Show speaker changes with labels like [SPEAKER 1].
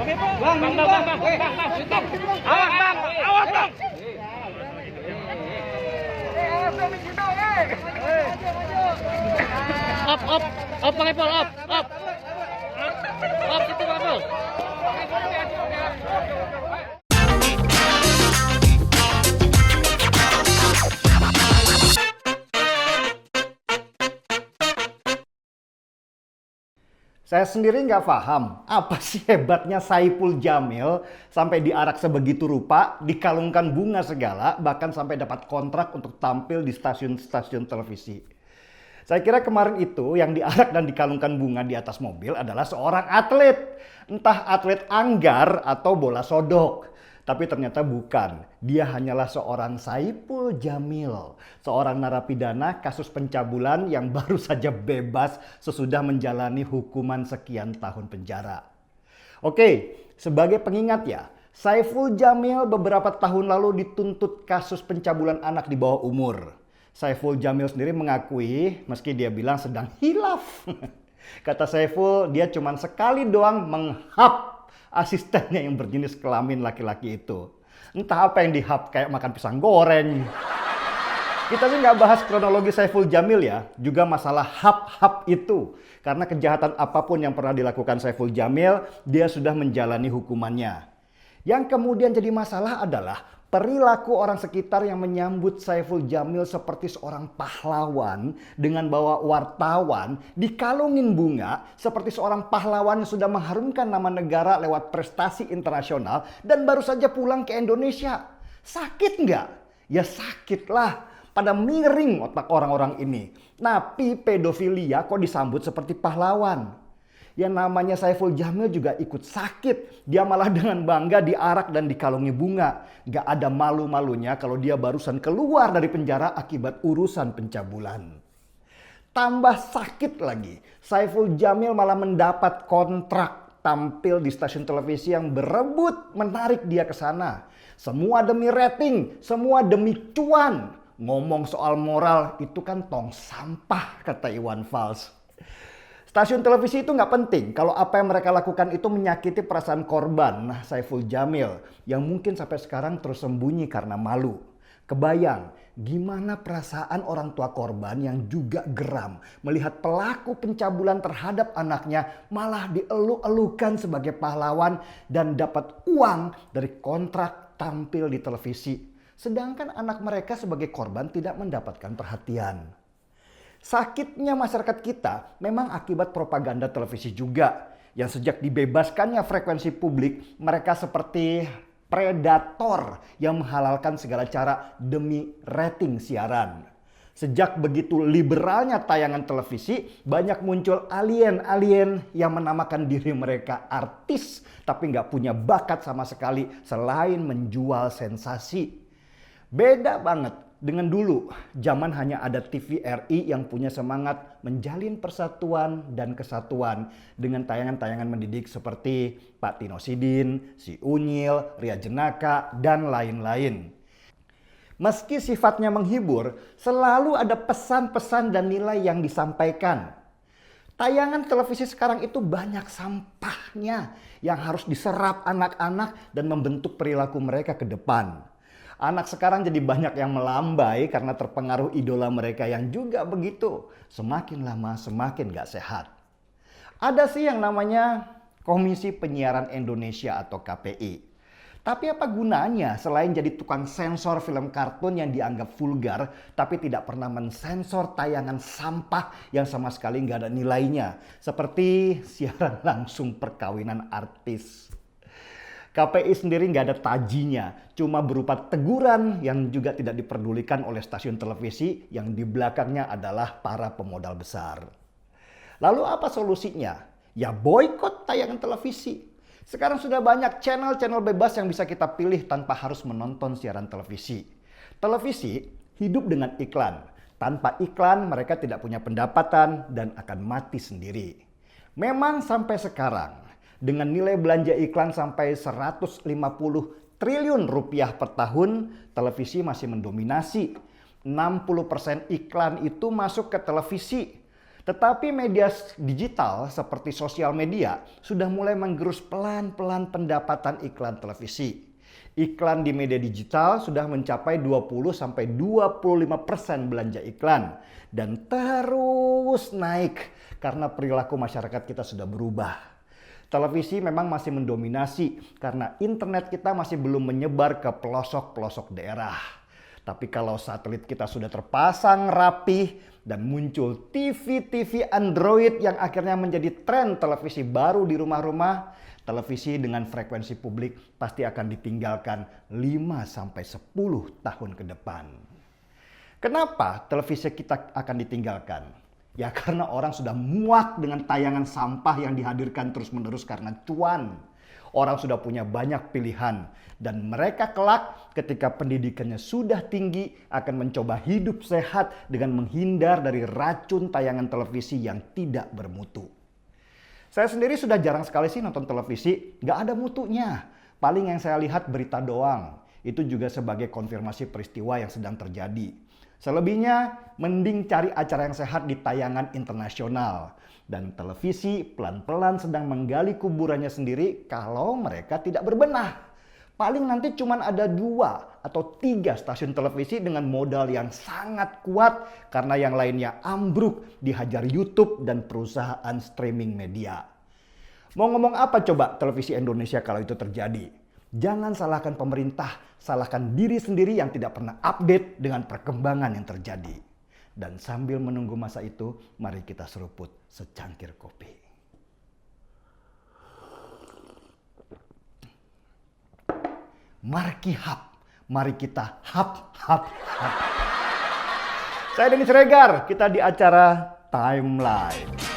[SPEAKER 1] Oke, Pak. Bang. Stop. Awas, Bang. Awas, Bang. Up, Bang Ipul, up. Up, situ Bang Ipul.
[SPEAKER 2] Saya sendiri nggak paham apa sih hebatnya Saipul Jamil sampai diarak sebegitu rupa, dikalungkan bunga segala, bahkan sampai dapat kontrak untuk tampil di stasiun-stasiun televisi. Saya kira kemarin itu yang diarak dan dikalungkan bunga di atas mobil adalah seorang atlet. Entah atlet anggar atau bola sodok. Tapi ternyata bukan. Dia hanyalah seorang Saipul Jamil. Seorang narapidana kasus pencabulan yang baru saja bebas sesudah menjalani hukuman sekian tahun penjara. Oke, sebagai pengingat ya, Saiful Jamil beberapa tahun lalu dituntut kasus pencabulan anak di bawah umur. Saiful Jamil sendiri mengakui meski dia bilang sedang hilaf. Kata Saiful, dia cuma sekali doang menghap asistennya yang berjenis kelamin laki-laki itu. Entah apa yang dihap, kayak makan pisang goreng. Kita sih nggak bahas kronologi Saiful Jamil ya, juga masalah hap-hap itu. Karena kejahatan apapun yang pernah dilakukan Saiful Jamil, dia sudah menjalani hukumannya. Yang kemudian jadi masalah adalah perilaku orang sekitar yang menyambut Saiful Jamil seperti seorang pahlawan dengan bawa wartawan dikalungin bunga seperti seorang pahlawan yang sudah mengharumkan nama negara lewat prestasi internasional dan baru saja pulang ke Indonesia. Sakit nggak? Ya sakit lah. Pada miring otak orang-orang ini. Napi pedofilia kok disambut seperti pahlawan. Yang namanya Saiful Jamil juga ikut sakit. Dia malah dengan bangga diarak dan dikalungi bunga. Gak ada malu-malunya kalau dia barusan keluar dari penjara akibat urusan pencabulan. Tambah sakit lagi, Saiful Jamil malah mendapat kontrak tampil di stasiun televisi yang berebut menarik dia ke sana. Semua demi rating, semua demi cuan. Ngomong soal moral itu kan tong sampah, kata Iwan Fals. Stasiun televisi itu nggak penting kalau apa yang mereka lakukan itu menyakiti perasaan korban Saiful Jamil yang mungkin sampai sekarang terus sembunyi karena malu. Kebayang gimana perasaan orang tua korban yang juga geram melihat pelaku pencabulan terhadap anaknya malah dieluk-elukan sebagai pahlawan dan dapat uang dari kontrak tampil di televisi. Sedangkan anak mereka sebagai korban tidak mendapatkan perhatian. Sakitnya masyarakat kita memang akibat propaganda televisi juga. Yang sejak dibebaskannya frekuensi publik, mereka seperti predator yang menghalalkan segala cara demi rating siaran. Sejak begitu liberalnya tayangan televisi, banyak muncul alien-alien yang menamakan diri mereka artis, tapi nggak punya bakat sama sekali selain menjual sensasi. Beda banget dengan dulu, zaman hanya ada TVRI yang punya semangat menjalin persatuan dan kesatuan dengan tayangan-tayangan mendidik seperti Pak Tino Sidin, Si Unyil, Ria Jenaka, dan lain-lain. Meski sifatnya menghibur, selalu ada pesan-pesan dan nilai yang disampaikan. Tayangan televisi sekarang itu banyak sampahnya yang harus diserap anak-anak dan membentuk perilaku mereka ke depan. Anak sekarang jadi banyak yang melambai karena terpengaruh idola mereka yang juga begitu. Semakin lama semakin gak sehat. Ada sih yang namanya Komisi Penyiaran Indonesia atau KPI. Tapi apa gunanya selain jadi tukang sensor film kartun yang dianggap vulgar tapi tidak pernah mensensor tayangan sampah yang sama sekali gak ada nilainya. Seperti siaran langsung perkawinan artis. KPI sendiri nggak ada tajinya, cuma berupa teguran yang juga tidak diperdulikan oleh stasiun televisi yang di belakangnya adalah para pemodal besar. Lalu apa solusinya? Ya boikot tayangan televisi. Sekarang sudah banyak channel-channel bebas yang bisa kita pilih tanpa harus menonton siaran televisi. Televisi hidup dengan iklan. Tanpa iklan mereka tidak punya pendapatan dan akan mati sendiri. Memang sampai sekarang, dengan nilai belanja iklan sampai 150 triliun rupiah per tahun, televisi masih mendominasi. 60% iklan itu masuk ke televisi. Tetapi media digital seperti sosial media sudah mulai menggerus pelan-pelan pendapatan iklan televisi. Iklan di media digital sudah mencapai 20-25% belanja iklan dan terus naik karena perilaku masyarakat kita sudah berubah. Televisi memang masih mendominasi karena internet kita masih belum menyebar ke pelosok-pelosok daerah. Tapi kalau satelit kita sudah terpasang rapih dan muncul TV-TV Android yang akhirnya menjadi tren televisi baru di rumah-rumah, televisi dengan frekuensi publik pasti akan ditinggalkan 5-10 tahun ke depan. Kenapa televisi kita akan ditinggalkan? Ya karena orang sudah muak dengan tayangan sampah yang dihadirkan terus-menerus karena cuan. Orang sudah punya banyak pilihan dan mereka kelak ketika pendidikannya sudah tinggi akan mencoba hidup sehat dengan menghindar dari racun tayangan televisi yang tidak bermutu. Saya sendiri sudah jarang sekali sih nonton televisi, nggak ada mutunya. Paling yang saya lihat berita doang. Itu juga sebagai konfirmasi peristiwa yang sedang terjadi. Selebihnya mending cari acara yang sehat di tayangan internasional. Dan televisi pelan-pelan sedang menggali kuburannya sendiri kalau mereka tidak berbenah. Paling nanti cuma ada 2 atau 3 stasiun televisi dengan modal yang sangat kuat karena yang lainnya ambruk dihajar YouTube dan perusahaan streaming media. Mau ngomong apa coba televisi Indonesia kalau itu terjadi? Jangan salahkan pemerintah, salahkan diri sendiri yang tidak pernah update dengan perkembangan yang terjadi. Dan sambil menunggu masa itu, mari kita seruput secangkir kopi. Markihap, mari kita hap. Saya Denny Siregar, kita di acara Timeline.